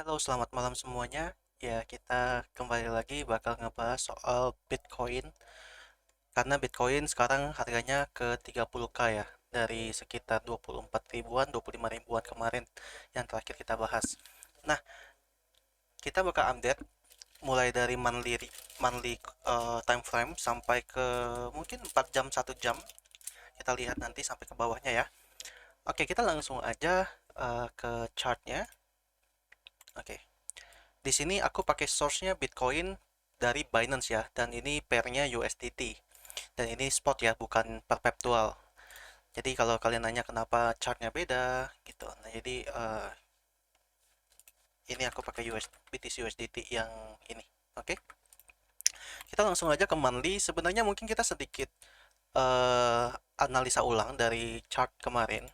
Halo, selamat malam semuanya. Ya, kita kembali lagi bakal ngebahas soal Bitcoin. Karena Bitcoin sekarang harganya ke 30K ya. Dari sekitar 24 ribuan, 25 ribuan kemarin yang terakhir kita bahas. Nah, kita bakal update mulai dari monthly time frame sampai ke mungkin 4 jam, 1 jam. Kita lihat nanti sampai ke bawahnya ya. Oke, kita langsung aja ke chartnya. Oke. Di sini aku pakai source-nya Bitcoin dari Binance ya, dan ini pairnya USDT. Dan ini spot ya, bukan perpetual. Jadi kalau kalian nanya kenapa chartnya beda, gitu. Nah, jadi ini aku pakai BTC USDT yang ini. Oke, kita langsung aja ke monthly. Sebenarnya mungkin kita sedikit eh, analisa ulang dari chart kemarin,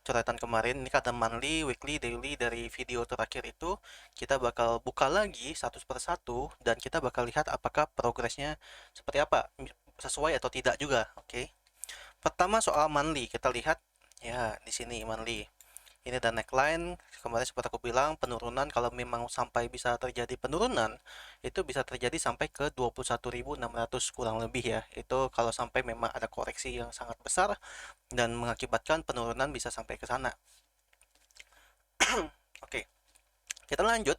coretan kemarin. Ini kata monthly, weekly, daily dari video terakhir itu kita bakal buka lagi satu persatu dan kita bakal lihat apakah progresnya seperti apa, sesuai atau tidak juga. Oke. Pertama soal monthly, kita lihat ya di sini monthly. Ini ada neckline, kemarin seperti aku bilang penurunan kalau memang sampai bisa terjadi penurunan itu bisa terjadi sampai ke 21.600 kurang lebih ya. Itu kalau sampai memang ada koreksi yang sangat besar dan mengakibatkan penurunan bisa sampai ke sana. Oke, kita lanjut.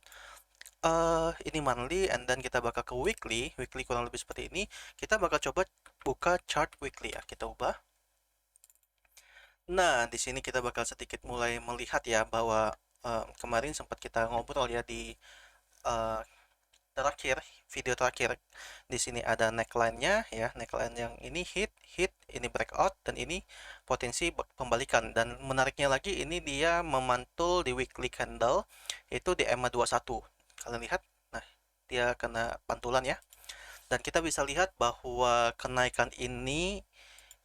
Ini monthly and then kita bakal ke weekly. Weekly kurang lebih seperti ini. Kita bakal coba buka chart weekly ya. Kita ubah. Nah, di sini kita bakal sedikit mulai melihat ya bahwa kemarin sempat kita ngobrol ya di eh, terakhir video terakhir. Di sini ada neckline-nya ya, neckline yang ini hit, hit, ini breakout dan ini potensi pembalikan. Dan menariknya lagi ini dia memantul di weekly candle itu di EMA 21. Kalian lihat? Nah, dia kena pantulan ya. Dan kita bisa lihat bahwa kenaikan ini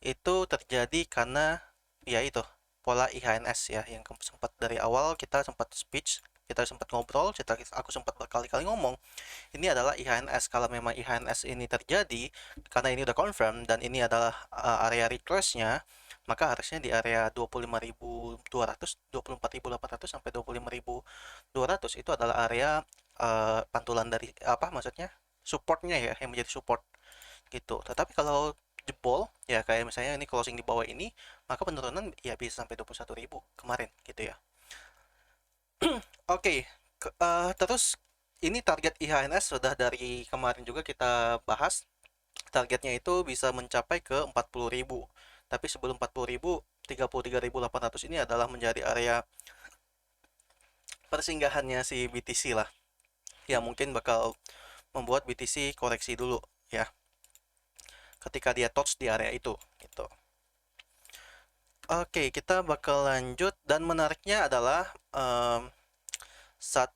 itu terjadi karena ya itu pola IHNS ya yang sempat dari awal kita sempat speech, kita sempat ngobrol, aku sempat berkali-kali ngomong ini adalah IHNS. Kalau memang IHNS ini terjadi karena ini udah confirm dan ini adalah area retracement-nya, maka harusnya di area 25.200, 24.800 sampai 25.200 itu adalah area pantulan dari apa maksudnya supportnya ya yang menjadi support gitu. Tetapi kalau jebol ya kayak misalnya ini closing di bawah ini, maka penurunan ya bisa sampai 21.000 kemarin gitu ya. Oke, terus ini target IHNS sudah dari kemarin juga kita bahas. Targetnya itu bisa mencapai ke 40.000. Tapi sebelum 40.000, 33.800 ini adalah menjadi area persinggahannya si BTC lah. Ya mungkin bakal membuat BTC koreksi dulu ya ketika dia touch di area itu gitu. Oke, kita bakal lanjut dan menariknya adalah saat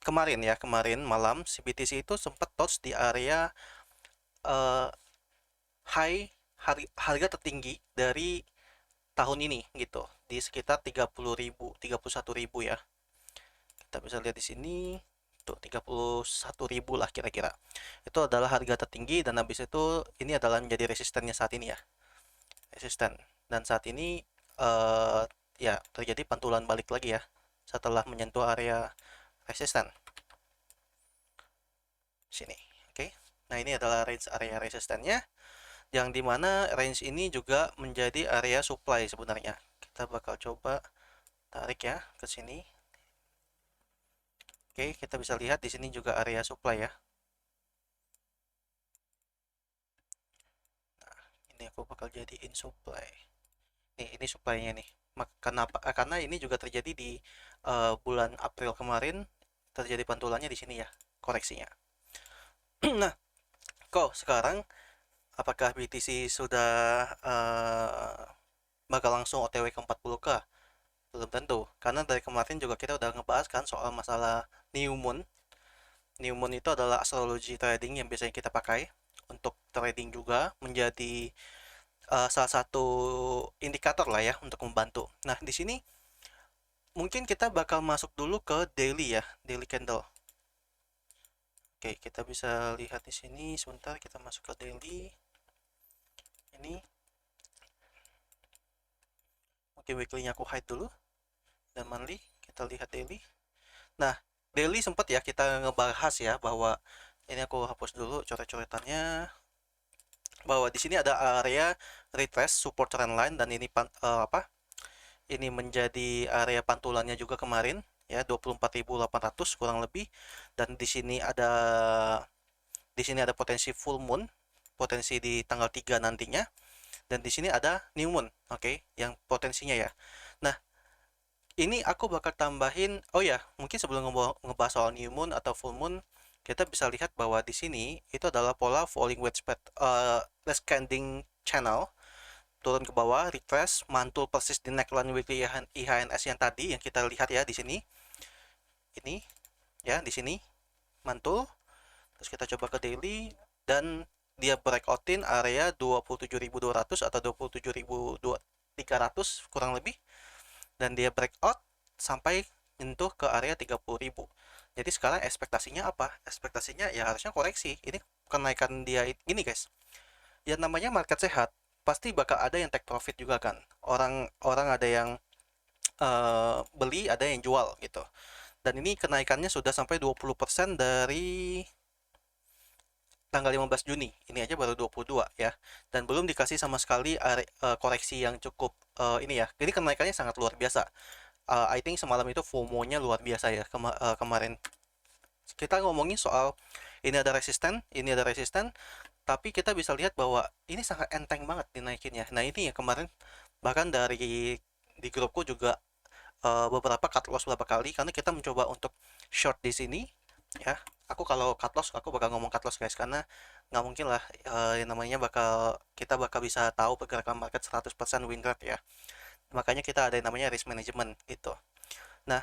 kemarin ya, kemarin malam si BTC itu sempat touch di area eh, high harga tertinggi dari tahun ini gitu di sekitar 30.000, 31.000 ya. Kita bisa lihat di sini tuh 31.000 lah kira-kira. Itu adalah harga tertinggi dan habis itu ini adalah menjadi resistennya saat ini ya. Resisten. Dan saat ini eh, ya terjadi pantulan balik lagi ya setelah menyentuh area resisten sini. Oke. Nah, ini adalah range area resistennya yang dimana range ini juga menjadi area supply sebenarnya. Kita bakal coba tarik ya ke sini. Oke, kita bisa lihat di sini juga area supply ya. Ini aku bakal jadiin supply. Nih, ini supply-nya nih. Kenapa? Karena ini juga terjadi di bulan April kemarin terjadi pantulannya di sini ya, koreksinya. Nah, kok sekarang apakah BTC sudah bakal langsung OTW ke 40K? Belum tentu. Karena dari kemarin juga kita udah ngebahas kan soal masalah new moon. New moon itu adalah astrologi trading yang biasanya kita pakai untuk trading juga menjadi salah satu indikator lah ya untuk membantu. Nah, di sini mungkin kita bakal masuk dulu ke daily ya, daily candle. Oke, kita bisa lihat di sini sebentar kita masuk ke daily. Ini mungkin weekly-nya aku hide dulu dan monthly kita lihat daily. Nah, daily sempat ya kita ngebahas ya bahwa ini aku hapus dulu coret-coretannya, bahwa di sini ada area retrace support trendline dan ini ini menjadi area pantulannya juga kemarin ya 24.800 kurang lebih, dan di sini ada potensi full moon, potensi di tanggal 3 nantinya, dan di sini ada new moon, oke, yang potensinya ya. Nah, ini aku bakal tambahin, oh ya, mungkin sebelum ngebahas soal new moon atau full moon, kita bisa lihat bahwa di sini itu adalah pola falling wedge descending channel, turun ke bawah, retrace, mantul persis di neckline weekly IHNS yang tadi yang kita lihat ya di sini. Ini ya di sini mantul. Terus kita coba ke daily dan dia breakoutin area 27.200 atau 27.300 kurang lebih, dan dia breakout sampai menyentuh ke area 30.000. Jadi sekarang ekspektasinya apa? Ekspektasinya ya harusnya koreksi. Ini kenaikan dia ini guys. Ya namanya market sehat, pasti bakal ada yang take profit juga kan. Orang ada yang beli, ada yang jual gitu. Dan ini kenaikannya sudah sampai 20% dari tanggal 15 Juni. Ini aja baru 22 ya. Dan belum dikasih sama sekali koreksi yang cukup ini ya. Jadi kenaikannya sangat luar biasa. I think semalam itu FOMO-nya luar biasa ya kemarin. Kita ngomongin soal ini ada resisten, tapi kita bisa lihat bahwa ini sangat enteng banget dinaikinnya. Nah ini ya kemarin bahkan di grupku juga beberapa cut loss beberapa kali karena kita mencoba untuk short di sini ya. Kalau cut loss aku bakal ngomong cut loss guys, karena nggak mungkin lah yang namanya kita bakal bisa tahu pergerakan market 100% win rate ya. Makanya kita ada yang namanya risk management gitu. Nah,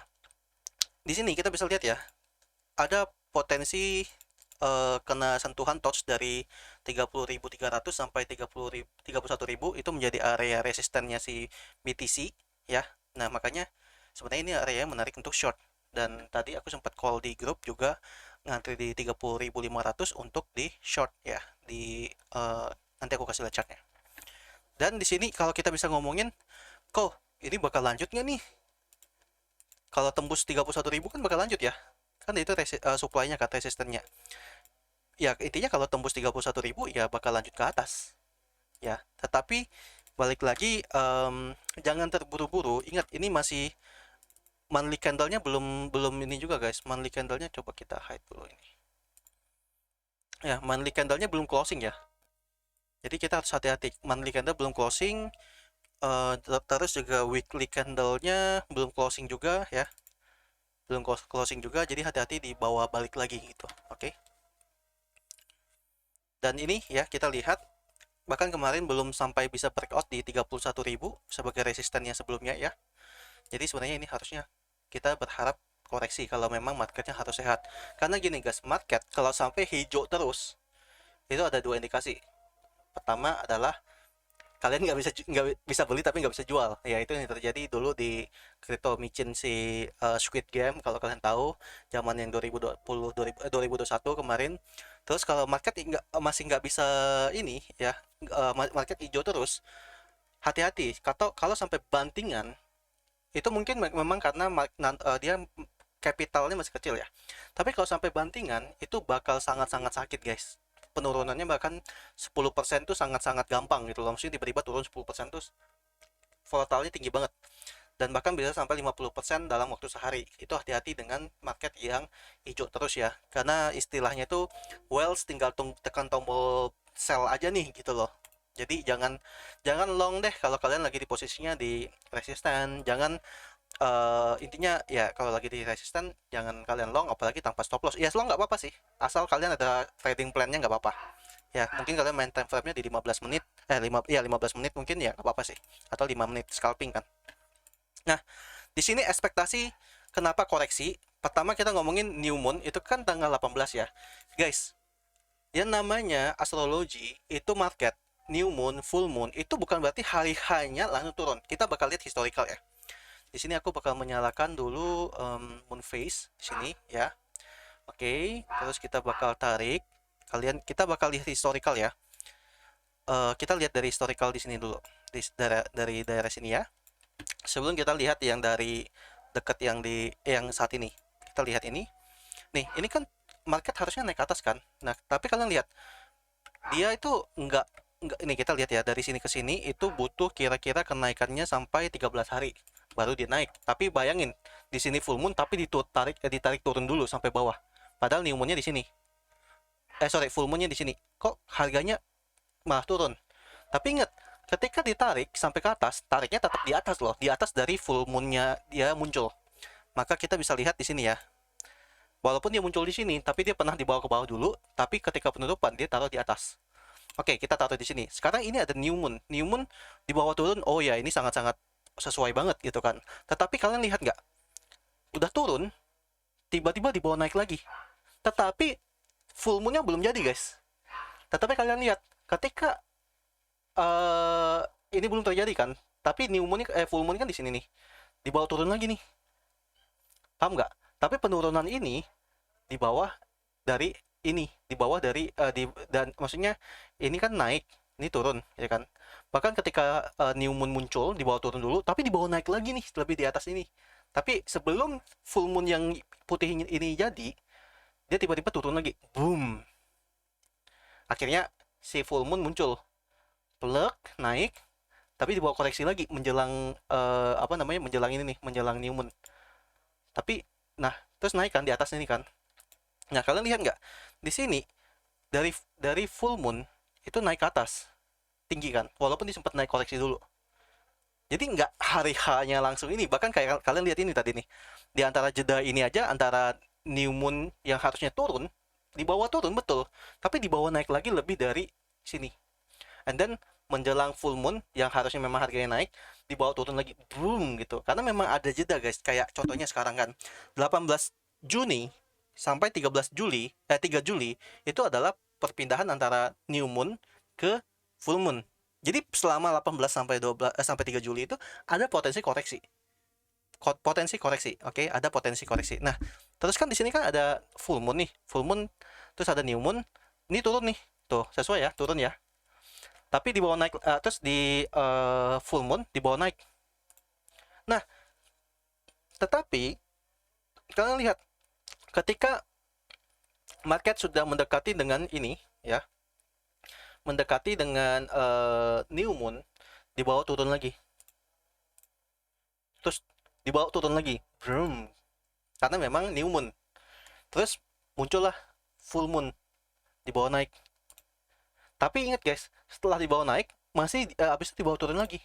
di sini kita bisa lihat ya, ada potensi kena sentuhan touch dari 30.300 sampai 31.000, itu menjadi area resistennya si BTC ya. Nah, makanya sebenarnya ini area yang menarik untuk short, dan tadi aku sempat call di grup juga ngantri di 30.500 untuk di short ya, nanti aku kasih lihat chartnya. Dan di sini kalau kita bisa ngomongin kok ini bakal lanjut nggak nih, kalau tembus 31.000 kan bakal lanjut ya, kan itu supply-nya kan, resistennya ya. Intinya kalau tembus 31.000 ya bakal lanjut ke atas ya. Tetapi balik lagi, jangan terburu-buru. Ingat ini masih monthly candle-nya belum belum ini juga guys. Monthly candle-nya coba kita hide dulu ini ya. Monthly candle-nya belum closing ya, jadi kita harus hati-hati. Monthly candle belum closing, terus juga weekly candle-nya belum closing juga ya, belum closing juga, jadi hati-hati di bawah balik lagi gitu. Oke. Dan ini ya kita lihat bahkan kemarin belum sampai bisa breakout di 31.000 sebagai resistennya sebelumnya ya. Jadi sebenarnya ini harusnya kita berharap koreksi kalau memang marketnya harus sehat. Karena gini guys, market kalau sampai hijau terus itu ada dua indikasi. Pertama adalah kalian nggak bisa beli tapi nggak bisa jual ya. Itu yang terjadi dulu di crypto micin si Squid Game, kalau kalian tahu, zaman yang 2021 kemarin. Terus kalau market masih nggak bisa ini ya, market hijau terus, hati-hati kalau sampai bantingan. Itu mungkin memang karena dia capitalnya masih kecil ya, tapi kalau sampai bantingan itu bakal sangat-sangat sakit guys. Penurunannya bahkan 10% tuh sangat-sangat gampang gitu loh. Maksudnya tiba-tiba turun 10% tuh volatilnya tinggi banget, dan bahkan bisa sampai 50% dalam waktu sehari. Itu hati-hati dengan market yang hijau terus ya, karena istilahnya tuh Wells tinggal tekan tombol sell aja nih gitu loh. Jadi jangan jangan long deh kalau kalian lagi di posisinya di resisten. Jangan intinya ya kalau lagi di resisten jangan kalian long, apalagi tanpa stop loss. Ya long nggak apa-apa sih, asal kalian ada trading plan-nya nggak apa-apa. Ya mungkin kalian main time frame-nya di 15 menit, 15 menit mungkin ya nggak apa-apa sih, atau 5 menit scalping kan. Nah, di sini ekspektasi kenapa koreksi? Pertama kita ngomongin new moon itu kan tanggal 18 ya. Guys, yang namanya astrologi itu market new moon, full moon itu bukan berarti hari hanya langsung turun. Kita bakal lihat historical ya. Di sini aku bakal menyalakan dulu moon phase di sini ya. Oke, terus kita bakal tarik. Kita bakal lihat historical ya. Kita lihat dari historical di sini dulu. Dari daerah sini ya. Sebelum kita lihat yang dari dekat yang saat ini. Kita lihat ini. Nih, ini kan market harusnya naik ke atas kan. Nah, tapi kalian lihat, dia itu nggak ini kita lihat ya dari sini ke sini itu butuh kira-kira kenaikannya sampai 13 hari baru dia naik. Tapi bayangin di sini full moon tapi ditarik turun dulu sampai bawah. Padahal new moonnya di sini. Sorry, full moonnya di sini. Kok harganya malah turun? Tapi ingat, ketika ditarik sampai ke atas, tariknya tetap di atas loh, di atas dari full moonnya dia muncul. Maka kita bisa lihat di sini ya. Walaupun dia muncul di sini, tapi dia pernah dibawa ke bawah dulu, tapi ketika penutupan dia taruh di atas. Oke, kita taruh di sini. Sekarang ini ada new moon. New moon di bawah turun, oh ya ini sangat-sangat sesuai banget gitu kan. Tetapi kalian lihat nggak? Udah turun, tiba-tiba di bawah naik lagi. Tetapi full moonnya belum jadi guys. Tetapi kalian lihat, ketika ini belum terjadi kan, tapi new moon full moon kan di sini nih, di bawah turun lagi nih, paham nggak? Tapi penurunan ini di bawah dari ini, di bawah dari dan maksudnya ini kan naik, ini turun ya kan. Bahkan ketika new moon muncul di bawah turun dulu, tapi di bawah naik lagi nih lebih di atas ini. Tapi sebelum full moon yang putih ini jadi, dia tiba-tiba turun lagi, boom. Akhirnya si full moon muncul, plek naik, tapi dibawa koreksi lagi menjelang apa namanya, menjelang ini nih, menjelang new moon. Tapi nah terus naik kan di atas ini kan. Nah kalian lihat nggak di sini dari full moon itu naik ke atas tinggi kan, walaupun dia sempat naik koreksi dulu. Jadi nggak hari H-nya langsung ini, bahkan kayak kalian lihat ini tadi nih, di antara jeda ini aja antara new moon yang harusnya turun, di bawah turun betul, tapi di bawah naik lagi lebih dari sini. And then menjelang full moon yang harusnya memang harganya naik, di bawah turun lagi, boom gitu. Karena memang ada jeda guys, kayak contohnya sekarang kan, 18 Juni sampai 13 Juli, 3 Juli itu adalah perpindahan antara new moon ke full moon. Jadi selama 18 sampai 12 sampai 3 Juli itu ada potensi koreksi. Potensi koreksi, oke, ada potensi koreksi. Nah, terus kan di sini kan ada full moon nih, full moon, terus ada new moon, ini turun nih, tuh sesuai ya, turun ya. Tapi di bawah naik, terus di full moon di bawah naik. Nah, tetapi kalian lihat ketika market sudah mendekati dengan ini ya, mendekati dengan new moon, di bawah turun lagi, terus di bawah turun lagi, boom, karena memang new moon. Terus muncullah full moon di bawah naik. Tapi ingat guys, setelah di bawah naik masih habis itu di bawah turun lagi.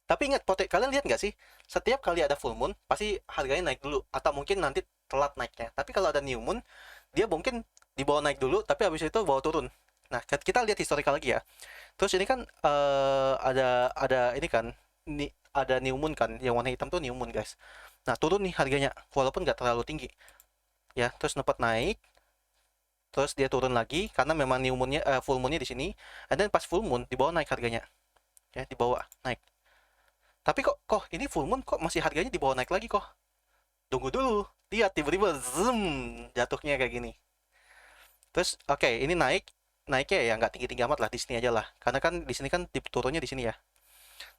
Tapi ingat, kalian lihat nggak sih? Setiap kali ada full moon, pasti harganya naik dulu. Atau mungkin nanti telat naiknya. Tapi kalau ada new moon, dia mungkin di bawah naik dulu, tapi habis itu bawah turun. Nah, kita lihat historical lagi ya. Terus ini kan ada ini kan, ada new moon kan, yang warna hitam tuh new moon guys. Nah, turun nih harganya, walaupun nggak terlalu tinggi. Ya, terus sempat naik, terus dia turun lagi karena memang new moonnya full moonnya di sini. Dan pas full moon di bawah naik harganya. Ya, di bawah naik. Tapi kok ini full moon kok masih harganya di bawah naik lagi kok. Tunggu dulu. Lihat tiba-tiba zoom jatuhnya kayak gini. Terus oke, ini naiknya ya nggak tinggi-tinggi amat lah, di sini aja lah. Karena kan di sini kan turunnya di sini ya.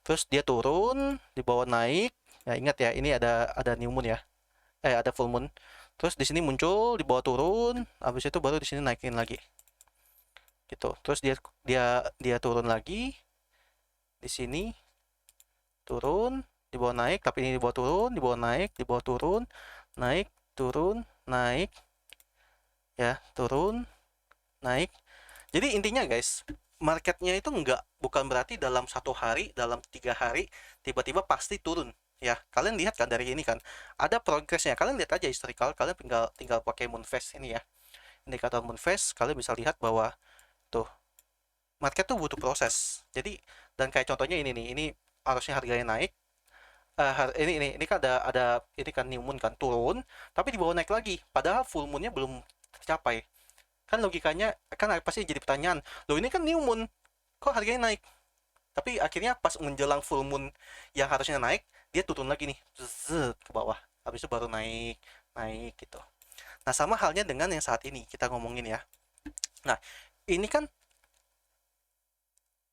Terus dia turun, di bawah naik. Ya ingat ya, ini ada new moon ya. Ada full moon. Terus di sini muncul, di bawah turun, habis itu baru di sini naikin lagi. Gitu. Terus dia turun lagi. Di sini turun, di bawah naik, tapi ini di bawah turun, di bawah naik, di bawah turun, naik, turun, naik, ya, turun, naik. Jadi intinya guys, marketnya itu bukan berarti dalam 1 hari, dalam 3 hari, tiba-tiba pasti turun. Ya, kalian lihat kan dari ini kan, ada progresnya. Kalian lihat aja historical, kalian tinggal pakai Moonphase ini ya. Indikator Moonphase, kalian bisa lihat bahwa tuh market tuh butuh proses. Jadi dan kayak contohnya ini nih, ini harusnya harganya naik. Ini kan ada ini kan new moon kan turun, tapi di bawah naik lagi. Padahal full moonnya belum tercapai. Kan logikanya kan pasti jadi pertanyaan. Loh ini kan new moon, kok harganya naik? Tapi akhirnya pas menjelang full moon yang harusnya naik, dia turun lagi nih, zzzz, ke bawah. Habis itu baru naik, naik gitu. Nah, sama halnya dengan yang saat ini kita ngomongin ya. Nah, ini kan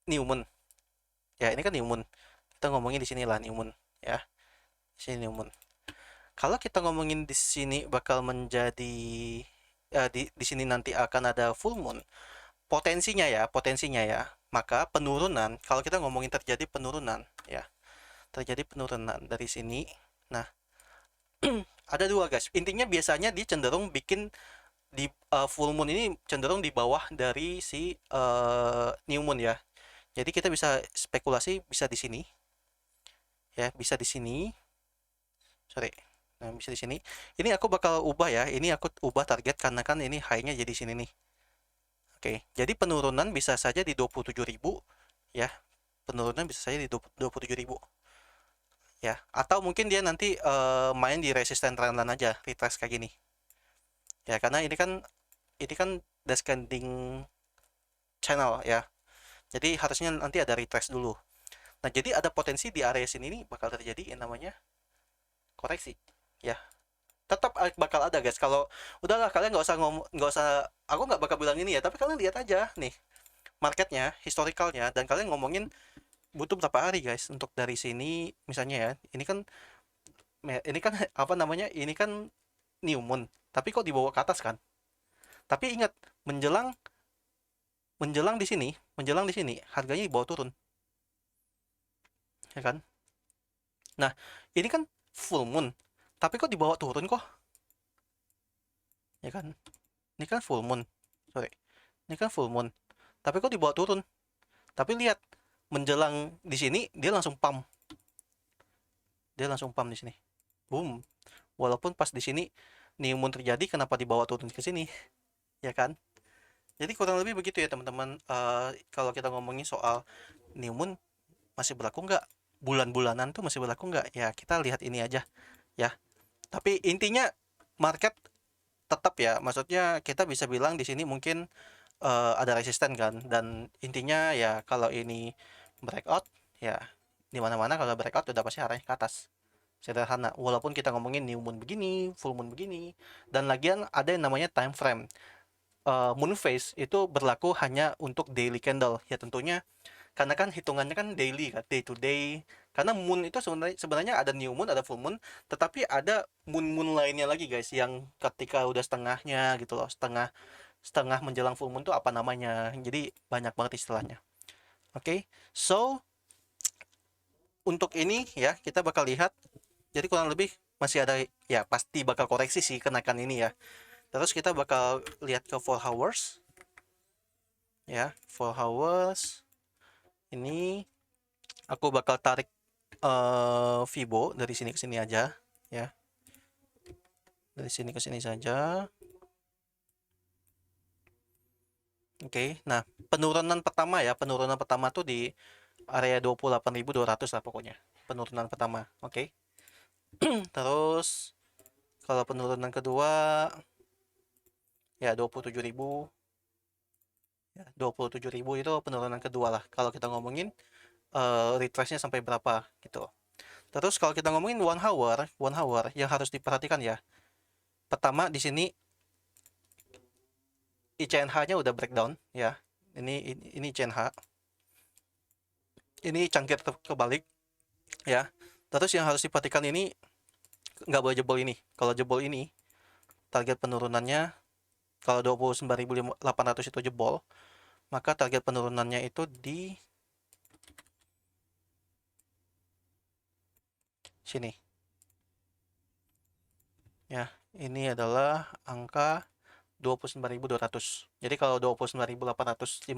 new moon. Ya, ini kan new moon. Kita ngomongin di sini lah new moon ya. Di sini new moon. Kalau kita ngomongin di sini bakal menjadi di sini nanti akan ada full moon, potensinya ya, maka penurunan, kalau kita ngomongin terjadi penurunan ya, terjadi penurunan dari sini. Nah, ada dua guys. Intinya biasanya dia cenderung bikin di full moon ini cenderung di bawah dari si new moon ya. Jadi kita bisa spekulasi bisa di sini ya, bisa di sini. Sorry. Nah, bisa di sini. Ini aku bakal ubah ya. Ini aku ubah target karena kan ini high-nya jadi sini nih. Oke, jadi penurunan bisa saja di 27.000 ya. Penurunan bisa saja di 27.000 ya. Atau mungkin dia nanti main di resisten trendline aja, retrace kayak gini. Ya, karena ini kan descending channel ya. Jadi harusnya nanti ada retrace dulu. Nah, jadi ada potensi di area sini nih bakal terjadi yang namanya koreksi ya. Tetap bakal ada guys. Kalau udahlah kalian nggak usah ngomong, nggak usah, aku nggak bakal bilang ini ya, tapi kalian lihat aja nih marketnya, historicalnya, dan kalian ngomongin butuh berapa hari guys untuk dari sini misalnya ya. Ini kan apa namanya, ini kan new moon, tapi kok dibawa ke atas kan. Tapi ingat, menjelang menjelang di sini harganya dibawa turun ya kan. Nah, ini kan full moon, tapi kok dibawa turun kok ya kan. Ini kan full moon, sorry, ini kan full moon, tapi kok dibawa turun. Tapi lihat, menjelang di sini dia langsung pump di sini, boom. Walaupun pas di sini new moon terjadi, kenapa dibawa turun ke sini ya kan. Jadi kurang lebih begitu ya teman-teman. Kalau kita ngomongin soal new moon masih berlaku nggak, bulan-bulanan tuh masih berlaku nggak, ya kita lihat ini aja ya. Tapi intinya market tetap ya, maksudnya kita bisa bilang di sini mungkin ada resisten kan, dan intinya ya kalau ini breakout ya, di mana-mana kalau breakout udah pasti arahnya ke atas, sederhana. Walaupun kita ngomongin new moon begini, full moon begini, dan lagian ada yang namanya time frame. Moon phase itu berlaku hanya untuk daily candle ya tentunya, karena kan hitungannya kan daily kan, day to day. Karena moon itu sebenarnya ada new moon, ada full moon, tetapi ada moon lainnya lagi guys, yang ketika udah setengahnya gitu loh, setengah setengah menjelang full moon tuh apa namanya. Jadi banyak banget istilahnya. Oke, so untuk ini ya kita bakal lihat. Jadi kurang lebih masih ada ya, pasti bakal koreksi sih kenaikan ini ya. Terus kita bakal lihat ke 4 hours ya, 4 hours. Ini aku bakal tarik Fibo dari sini ke sini aja ya. Dari sini ke sini saja. Oke, nah penurunan pertama tuh di area 28.200 lah pokoknya. Penurunan pertama, oke. Terus kalau penurunan kedua ya 27.000 ya, 27.000 itu penurunan kedua lah. Kalau kita ngomongin retrace-nya sampai berapa gitu. Terus kalau kita ngomongin one hour yang harus diperhatikan ya. Pertama di sini ICNH-nya udah breakdown ya. Ini ICNH. Ini cangkir kebalik ya. Terus yang harus diperhatikan ini nggak boleh jebol ini. Kalau jebol ini target penurunannya, kalau 29.800 itu jebol, maka target penurunannya itu di sini. Ya, ini adalah angka 29.200. Jadi kalau 29.850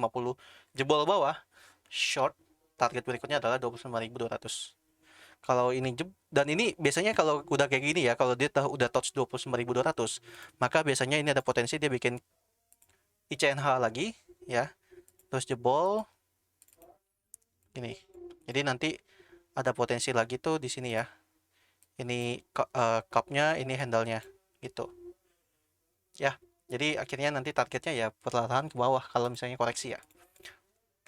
jebol bawah, short, target berikutnya adalah 29.200. Kalau ini dan ini biasanya kalau udah kayak gini ya, kalau dia udah touch 29.200, maka biasanya ini ada potensi dia bikin ICNH lagi ya. Terus jebol ini. Jadi nanti ada potensi lagi tuh di sini ya. Ini cup-nya, ini handle-nya gitu. Ya. Jadi akhirnya nanti targetnya ya perlahan ke bawah kalau misalnya koreksi ya.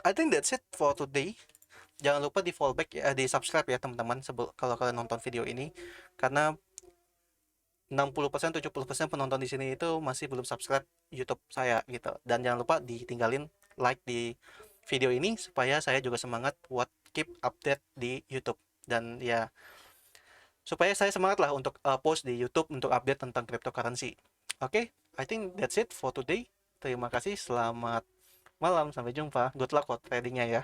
I think that's it for today. Jangan lupa di fallback ya, di subscribe ya teman-teman kalau kalian nonton video ini, karena 60% 70% penonton di sini itu masih belum subscribe YouTube saya gitu. Dan jangan lupa ditinggalin like di video ini supaya saya juga semangat buat keep update di YouTube. Dan ya supaya saya semangat lah untuk post di YouTube untuk update tentang cryptocurrency. Oke, I think that's it for today. Terima kasih, selamat malam, sampai jumpa. Good luck buat tradingnya ya.